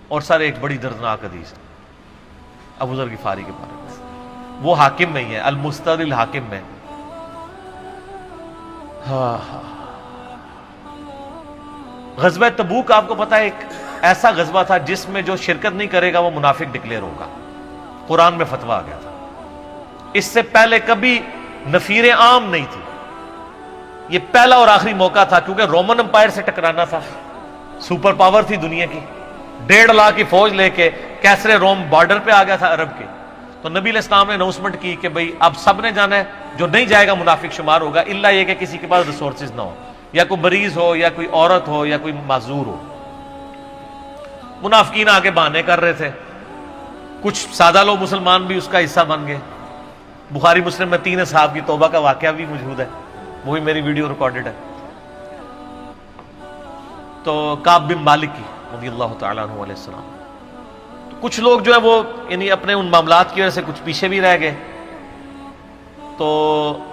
اور سر ایک بڑی دردناک حدیث ابو ذر غفاری کے بارے میں، وہ حاکم میں ہی ہے، المستدرک الحاکم میں. غزوہ تبوک آپ کو پتا ہے ایک ایسا غزوہ تھا جس میں جو شرکت نہیں کرے گا وہ منافق ڈکلیئر ہوگا. قرآن میں فتویٰ آ گیا تھا. اس سے پہلے کبھی نفیر عام نہیں تھی، یہ پہلا اور آخری موقع تھا، کیونکہ رومن امپائر سے ٹکرانا تھا، سپر پاور تھی دنیا کی، 1.5 لاکھ کی فوج لے کے کیسرے روم بارڈر پہ آ گیا تھا عرب کے. تو نبی علیہ السلام نے اناؤنسمنٹ کی کہ بھئی اب سب نے جانا ہے، جو نہیں جائے گا منافق شمار ہوگا، الا یہ کہ کسی کے پاس ریسورسز نہ ہو، یا کوئی مریض ہو، یا کوئی عورت ہو، یا کوئی معذور ہو. منافقین آگے بہانے کر رہے تھے، کچھ سادہ لوگ مسلمان بھی اس کا حصہ بن گئے. بخاری مسلم میں 3 اصحاب کی توبہ کا واقعہ بھی موجود ہے، وہی میری ویڈیو ریکارڈڈ ہے. تو کعب بن مالک کی رضی اللہ تعالیٰ عنہ علیہ السلام، تو کچھ لوگ جو ہے وہ یعنی اپنے ان معاملات کی وجہ سے کچھ پیچھے بھی رہ گئے. تو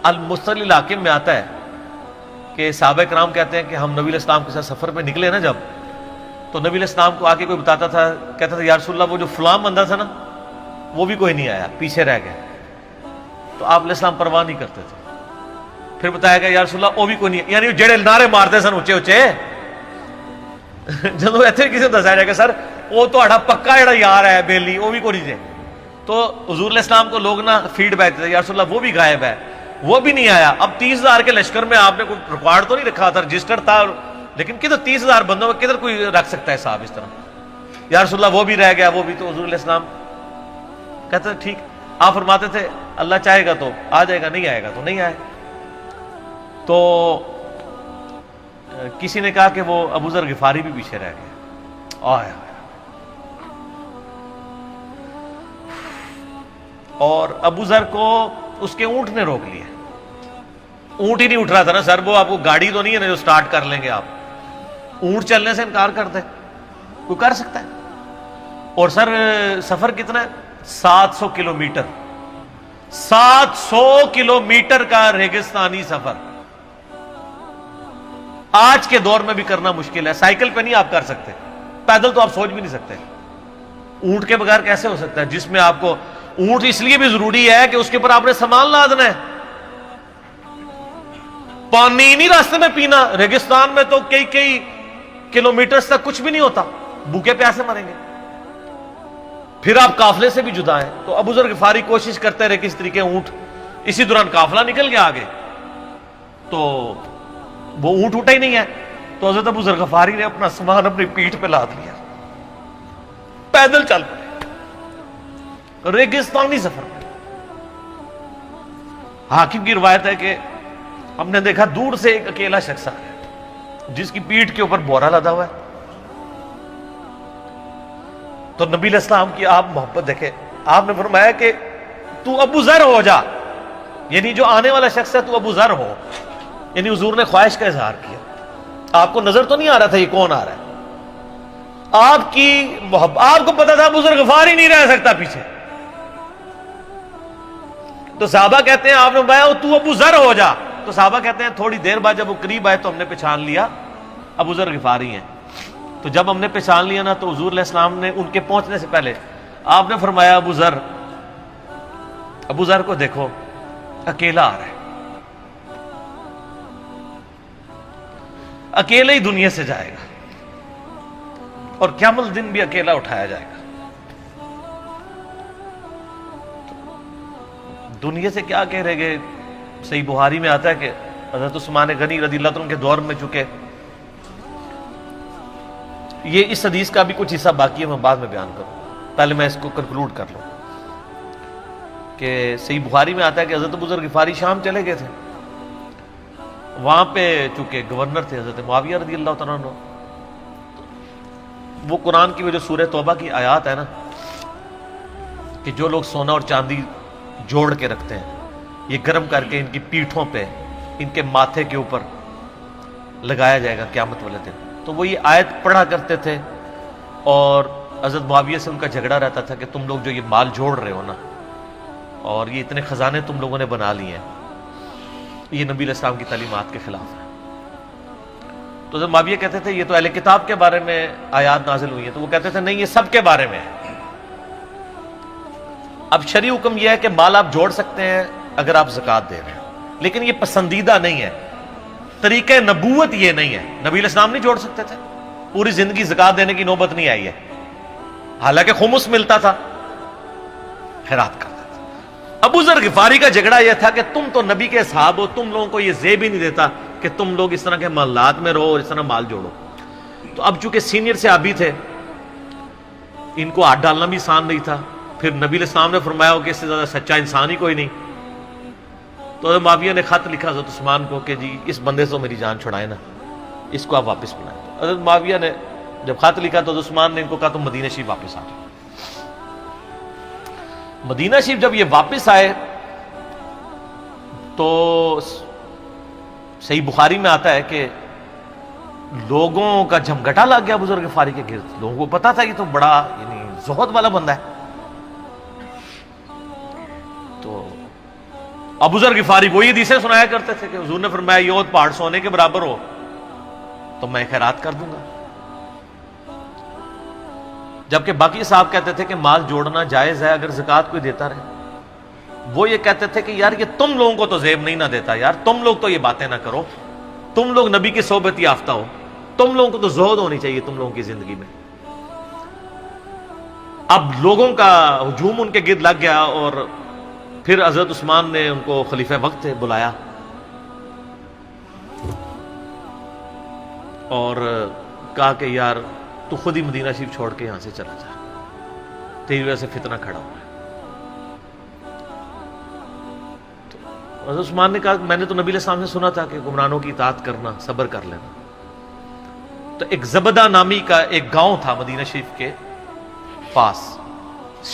المستدرک الحاکم میں آتا ہے کہ صحابہ کرام کہتے ہیں کہ ہم نبی علیہ السلام کے ساتھ سفر پہ نکلے نا جب، تو نبی علیہ السلام کو آ کے کوئی بتاتا تھا، کہتا تھا یا رسول اللہ وہ جو فلاں بندہ تھا نا وہ بھی کوئی نہیں آیا، پیچھے رہ گئے. تو آپ علیہ السلام پرواہ نہیں کرتے تھے. پھر بتایا گیا یا رسول اللہ وہ بھی کوئی نہیں، یعنی جڑے نعرے مارتے سن اچے اچے جدو اتنے کسی کو دسایا جائے گا سر وہ تو پکا جڑا یار ہے بیلی وہ بھی کوئی نہیں. تو حضور علیہ السلام کو لوگ نا فیڈ بیک دیتے یا رسول اللہ وہ بھی غائب ہے، وہ بھی نہیں آیا. اب 30,000 کے لشکر میں آپ نے کوئی ریکارڈ تو نہیں رکھا تھا، رجسٹر تھا، لیکن کدھر 30,000 بندوں میں کدھر کوئی رکھ سکتا ہے صاحب اس طرح. یا رسول اللہ وہ بھی رہ گیا، وہ بھی. تو حضور علیہ السلام کہتے ہیں ٹھیک. آپ فرماتے تھے اللہ چاہے گا تو آ جائے گا، نہیں آئے گا تو نہیں آئے. تو کسی نے کہا کہ وہ ابو ذر غفاری بھی پیچھے رہ گئے. آیا اور ابو ذر کو اس کے اونٹ نے روک لیا. اونٹ ہی نہیں اٹھ رہا تھا نا سر، وہ آپ کو گاڑی تو نہیں ہے نا جو سٹارٹ کر لیں گے آپ. اونٹ چلنے سے انکار کر دے کوئی کر سکتا ہے؟ اور سر سفر کتنا ہے؟ 700 کلومیٹر. 700 کلومیٹر کا ریگستانی سفر آج کے دور میں بھی کرنا مشکل ہے. سائیکل پہ نہیں آپ کر سکتے، پیدل تو آپ سوچ بھی نہیں سکتے. اونٹ کے بغیر کیسے ہو سکتا ہے، جس میں آپ کو اونٹ اس لیے بھی ضروری ہے کہ اس کے اوپر آپ نے سامان لادنا ہے. پانی نہیں راستے میں پینا، ریگستان میں تو کئی کلومیٹرز تک کچھ بھی نہیں ہوتا، بھوکے پیاسے مریں گے. پھر آپ قافلے سے بھی جدا ہیں. تو ابو ذر غفاری کوشش کرتے رہے کس طریقے اونٹ، اسی دوران قافلہ نکل گیا آگے، تو وہ اونٹ اٹھا ہی نہیں ہے. تو حضرت ابو ذر غفاری نے اپنا سامان اپنی پیٹھ پہ لاد لیا، پیدل چل پڑے ریگستانی سفر میں. حاکم کی روایت ہے کہ ہم نے دیکھا دور سے ایک اکیلا شخص آ گیا جس کی پیٹھ کے اوپر بورا لدا ہوا ہے. تو نبی علیہ السلام کی آپ محبت دیکھیں، آپ نے فرمایا کہ تو ابو ذر ہو جا، یعنی جو آنے والا شخص ہے تو ابو ذر ہو. یعنی حضور نے خواہش کا اظہار کیا. آپ کو نظر تو نہیں آ رہا تھا یہ کون آ رہا ہے، آپ کی محبت، آپ کو پتا تھا ابو ذر غفاری نہیں رہ سکتا پیچھے. تو صحابہ کہتے ہیں آپ نے فرمایا تو ابو ذر ہو جا. تو صحابہ کہتے ہیں تھوڑی دیر بعد جب وہ قریب آئے تو ہم نے پہچان لیا ابو ذر غفاری ہیں. تو جب ہم نے پہچان لیا نا تو حضور علیہ السلام نے ان کے پہنچنے سے پہلے آپ نے فرمایا ابو ذر کو دیکھو اکیلا آ رہا ہے، اکیلے ہی دنیا سے جائے گا اور قیامت الدن بھی اکیلا اٹھایا جائے گا. دنیا سے کیا کہہ رہے گے. صحیح بخاری میں آتا ہے کہ حضرت عثمان غنی رضی اللہ عنہ کے دور میں چکے، یہ اس حدیث کا بھی کچھ حصہ باقی ہے، میں بعد میں بیان کروں، پہلے میں اس کو کنکلوڈ کر لوں. کہ صحیح بخاری میں آتا ہے کہ حضرت ابو ذر غفاری شام چلے گئے تھے، وہاں پہ چونکہ گورنر تھے حضرت معاویہ رضی اللہ تعالیٰ عنہ. وہ قرآن کی وہ جو سورہ توبہ کی آیات ہے نا کہ جو لوگ سونا اور چاندی جوڑ کے رکھتے ہیں یہ گرم کر کے ان کی پیٹھوں پہ، ان کے ماتھے کے اوپر لگایا جائے گا قیامت والے دن. تو وہ یہ آیت پڑھا کرتے تھے اور حضرت معاویہ سے ان کا جھگڑا رہتا تھا کہ تم لوگ جو یہ مال جوڑ رہے ہو نا اور یہ اتنے خزانے تم لوگوں نے بنا لیے ہیں، یہ نبی علیہ السلام کی تعلیمات کے خلاف ہے. تو حضرت معاویہ کہتے تھے یہ تو اہل کتاب کے بارے میں آیات نازل ہوئی ہیں، تو وہ کہتے تھے نہیں، یہ سب کے بارے میں ہے۔ اب شرعی حکم یہ ہے کہ مال آپ جوڑ سکتے ہیں اگر آپ زکوٰۃ دے رہے ہیں، لیکن یہ پسندیدہ نہیں ہے، طریقہ نبوت یہ نہیں ہے۔ نبی علیہ السلام نہیں جوڑ سکتے تھے، پوری زندگی زکوٰۃ دینے کی نوبت نہیں آئی ہے، حالانکہ خمس ملتا تھا، خیرات کرتے تھے۔ ابو ذر غفاری کا جھگڑا یہ تھا کہ تم تو نبی کے اصحاب ہو، تم لوگوں کو یہ زیب ہی نہیں دیتا کہ تم لوگ اس طرح کے محلات میں رہو اور اس طرح مال جوڑو۔ تو اب چونکہ سینئر صحابی تھے، ان کو ہاتھ ڈالنا بھی آسان نہیں تھا، پھر نبی علیہ السلام نے فرمایا ہو کہ اس سے زیادہ سچا انسان ہی کوئی نہیں، تو حضرت معاویہ نے خط لکھا حضرت عثمان کو کہ جی اس بندے سے میری جان چھڑائیں نا، اس کو آپ واپس بلائیں۔ حضرت معاویہ نے جب خط لکھا تو حضرت عثمان نے ان کو کہا تم مدینہ شریف واپس آ جاؤ۔ مدینہ شریف جب یہ واپس آئے تو صحیح بخاری میں آتا ہے کہ لوگوں کا جھمگٹا لگ گیا بزرگ غفاری کے گرد، لوگوں کو پتا تھا یہ تو بڑا یعنی زہد والا بندہ ہے۔ تو ابو ذر غفاری وہی حدیثیں سنایا کرتے تھے کہ حضور نے فرمایا یہ احد پہاڑ سونے کے برابر ہو تو میں خیرات کر دوں گا، جبکہ باقی صاحب کہتے تھے کہ مال جوڑنا جائز ہے اگر زکوٰۃ کوئی دیتا رہے۔ وہ یہ کہتے تھے کہ یار یہ تم لوگوں کو تو زیب نہیں نہ دیتا، یار تم لوگ تو یہ باتیں نہ کرو، تم لوگ نبی کی صحبت یافتہ ہو، تم لوگوں کو تو زہد ہونی چاہیے تم لوگوں کی زندگی میں۔ اب لوگوں کا ہجوم ان کے گرد لگ گیا، اور پھر حضرت عثمان نے ان کو خلیفہ وقت بلایا اور کہا کہ یار تو خود ہی مدینہ شریف چھوڑ کے یہاں سے چلا جا، تیری وجہ سے فتنہ کھڑا ہوا ہے۔ تو حضرت عثمان نے کہا میں نے تو نبی علیہ السلام سے سنا تھا کہ گمرانوں کی اطاعت کرنا، صبر کر لینا۔ تو ایک زبدہ نامی کا ایک گاؤں تھا مدینہ شریف کے پاس،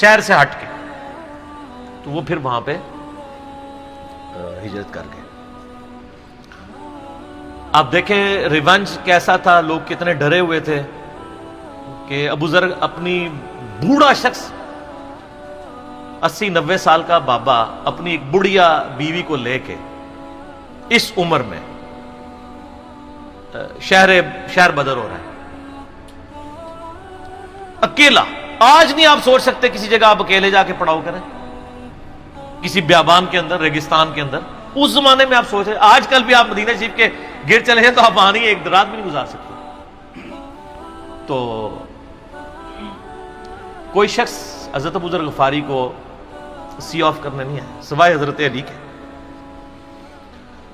شہر سے ہٹ کے، تو وہ پھر وہاں پہ ہجرت کر گئے۔ آپ دیکھیں ریونج کیسا تھا، لوگ کتنے ڈرے ہوئے تھے کہ ابو ذر اپنی بوڑھا شخص 80-90 سال کا بابا اپنی ایک بڑھیا بیوی کو لے کے اس عمر میں شہر بدر ہو رہا ہے اکیلا۔ آج نہیں آپ سوچ سکتے کسی جگہ آپ اکیلے جا کے پڑاؤ کریں، کسی بیابان کے اندر، ریگستان کے اندر۔ اس زمانے میں آپ سوچ رہے، آج کل بھی آپ مدینہ شریف کے گر چلے جائیں تو آپ وہاں نہیں ایک رات بھی نہیں گزار سکتے۔ تو کوئی شخص حضرت ابو ذر غفاری کو سی آف کرنے نہیں آیا سوائے حضرت علی کے،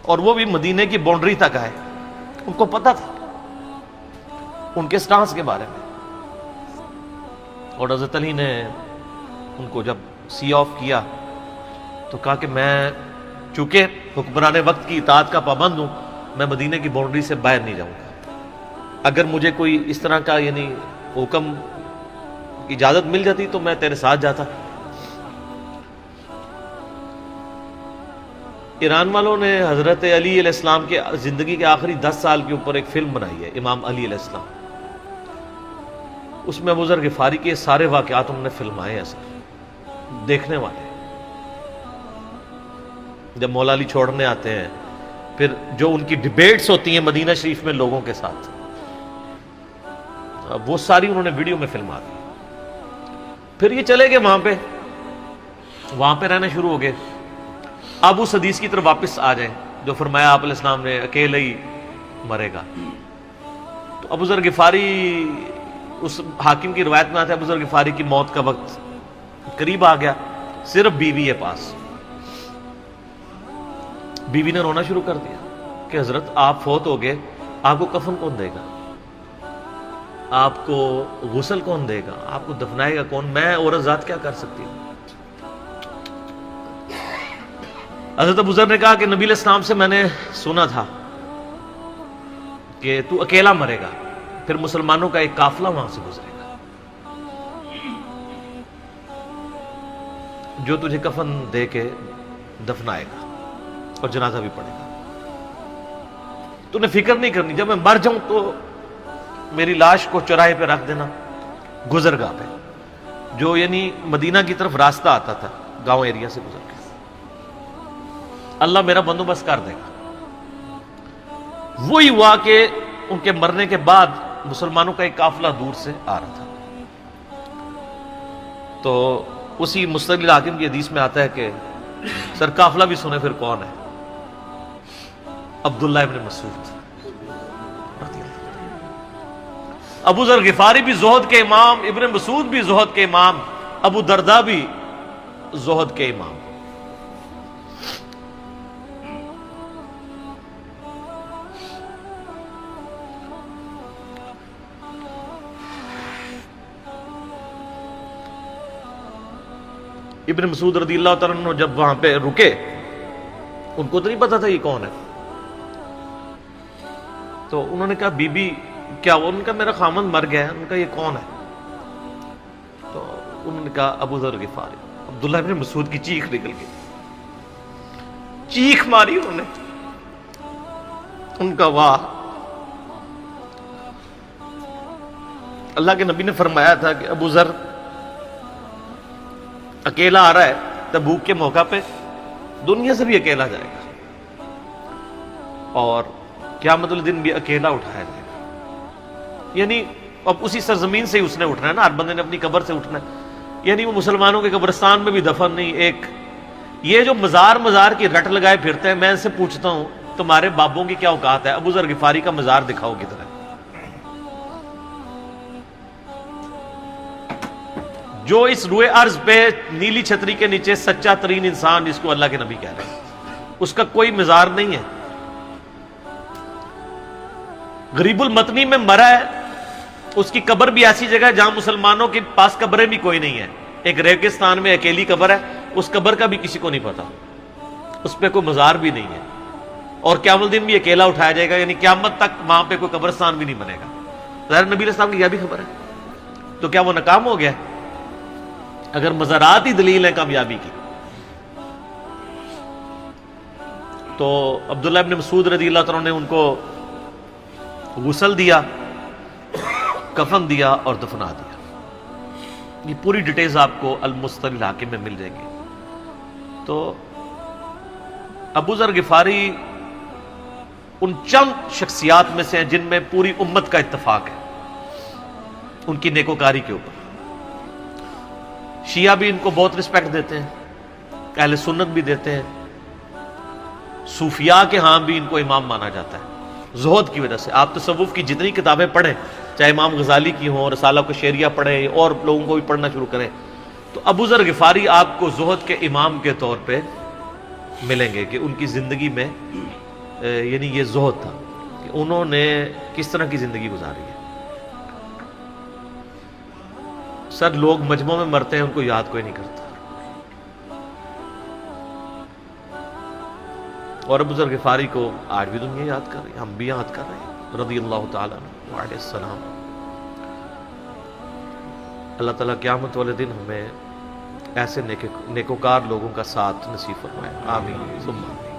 اور وہ بھی مدینے کی باؤنڈری تک آئے۔ ان کو پتا تھا ان کے سٹانس کے بارے میں، اور حضرت علی نے ان کو جب سی آف کیا تو کہا کہ میں چونکہ حکمران وقت کی اطاعت کا پابند ہوں، میں مدینے کی باؤنڈری سے باہر نہیں جاؤں گا۔ اگر مجھے کوئی اس طرح کا یعنی حکم کی اجازت مل جاتی تو میں تیرے ساتھ جاتا۔ ایران والوں نے حضرت علی علیہ السلام کے زندگی کے آخری 10 سال کے اوپر ایک فلم بنائی ہے، امام علی علیہ السلام۔ اس میں ابو ذر غفاری کے سارے واقعات انہوں نے فلمائے ہیں سر، دیکھنے والے جب مولا علی چھوڑنے آتے ہیں، پھر جو ان کی ڈیبیٹس ہوتی ہیں مدینہ شریف میں لوگوں کے ساتھ، وہ ساری انہوں نے ویڈیو میں فلما دی۔ پھر یہ چلے گئے وہاں پہ رہنا شروع ہو گئے۔ اب اس حدیث کی طرف واپس آ جائیں جو فرمایا آپ علیہ السلام نے اکیلے ہی مرے گا۔ تو ابو ذر غفاری، اس حاکم کی روایت میں آتا ہے ابو ذر غفاری کی موت کا وقت قریب آ گیا، صرف بیوی ہے پاس۔ بیوی نے رونا شروع کر دیا کہ حضرت آپ فوت ہو گئے، آپ کو کفن کون دے گا، آپ کو غسل کون دے گا، آپ کو دفنائے گا کون، میں عورت ذات کیا کر سکتی ہوں۔ حضرت ابو ذر نے کہا کہ نبی علیہ السلام سے میں نے سنا تھا کہ تو اکیلا مرے گا، پھر مسلمانوں کا ایک قافلہ وہاں سے گزرے گا جو تجھے کفن دے کے دفنائے گا اور جنازہ بھی پڑے گا۔ تو نے فکر نہیں کرنی، جب میں مر جاؤں تو میری لاش کو چوراہے پہ رکھ دینا، گزرگاہ پہ، جو یعنی مدینہ کی طرف راستہ آتا تھا گاؤں ایریا سے گزر کے، اللہ میرا بندوبست کر دے گا۔ وہی ہوا کہ ان کے مرنے کے بعد مسلمانوں کا ایک قافلہ دور سے آ رہا تھا. تو اسی مستدل حاکم کی حدیث میں آتا ہے کہ سر قافلہ بھی سنے پھر کون ہے؟ عبداللہ ابن مسعود. ابو ذر غفاری بھی زہد کے امام، ابن مسعود بھی زہد کے امام، ابو درداء بھی زہد کے امام. ابن مسعود رضی اللہ تعالیٰ عنہ جب وہاں پہ رکے، ان کو تو نہیں پتا تھا یہ کون ہے. تو انہوں نے کہا بی بی کیا وہ؟ ان کا میرا خامند مر گیا ہے. ان کا یہ کون ہے؟ تو انہوں نے کہا ابو ذر غفاری. عبداللہ ابن مسعود کی چیخ نکل گئی، چیخ ماری انہوں نے. ان کا واہ! اللہ کے نبی نے فرمایا تھا کہ ابو ذر اکیلا آ رہا ہے تبوک کے موقع پہ، دنیا سے بھی اکیلا جائے گا، اور قیامت الدن بھی اکیلا اٹھایا جائے گا. یعنی اب اسی سرزمین سے ہی اس نے اٹھنا ہے نا، ہر بندے نے اپنی قبر سے اٹھنا ہے. یعنی وہ مسلمانوں کے قبرستان میں بھی دفن نہیں. ایک یہ جو مزار کی رٹ لگائے پھرتے ہیں، میں ان سے پوچھتا ہوں تمہارے بابوں کی کیا اوقات ہے؟ ابو ذر غفاری کا مزار دکھاؤ کدھر ہے. جو اس روئے ارض پہ نیلی چھتری کے نیچے سچا ترین انسان جس کو اللہ کے نبی کہہ رہے ہیں، اس کا کوئی مزار نہیں ہے. غریب المتنی میں مرا ہے، اس کی قبر بھی ایسی جگہ ہے جہاں مسلمانوں کے پاس قبریں بھی کوئی نہیں ہے. ایک ریگستان میں اکیلی قبر ہے، اس قبر کا بھی کسی کو نہیں پتا، اس پہ کوئی مزار بھی نہیں ہے، اور قیامت الدین بھی اکیلا اٹھایا جائے گا. یعنی قیامت تک وہاں پہ کوئی قبرستان بھی نہیں بنے گا. ظاہر نبی علیہ السلام کی یہ بھی خبر ہے. تو کیا وہ ناکام ہو گیا اگر مزارات ہی دلیل ہے کامیابی کی؟ تو عبداللہ ابن مسعود رضی اللہ تعالیٰ نے ان کو غسل دیا، کفن دیا اور دفنا دیا. یہ پوری ڈیٹیلز آپ کو المستدل حاکم میں مل جائیں گی. تو ابو ذر غفاری ان چند شخصیات میں سے ہیں جن میں پوری امت کا اتفاق ہے ان کی نیکوکاری کے اوپر. شیعہ بھی ان کو بہت رسپیکٹ دیتے ہیں، اہل سنت بھی دیتے ہیں، صوفیاء کے ہاں بھی ان کو امام مانا جاتا ہے زہد کی وجہ سے. آپ تصوف کی جتنی کتابیں پڑھیں، چاہے امام غزالی کی ہوں، رسالہ قشیریہ پڑھیں، اور لوگوں کو بھی پڑھنا شروع کریں، تو ابو ذر غفاری آپ کو زہد کے امام کے طور پہ ملیں گے کہ ان کی زندگی میں یعنی یہ زہد تھا کہ انہوں نے کس طرح کی زندگی گزاری ہے. سر لوگ مجمع میں مرتے ہیں، ان کو یاد کوئی نہیں کرتا، اور ابو ذر غفاری کو آج بھی دنیا یاد کر رہی ہے، ہم بھی یاد کر رہے ہیں رضی اللہ تعالیٰ عنہ علیہ السلام. اللہ تعالیٰ قیامت والے دن ہمیں ایسے نیکوکار لوگوں کا ساتھ نصیب فرمائے. آمین ثم آمین.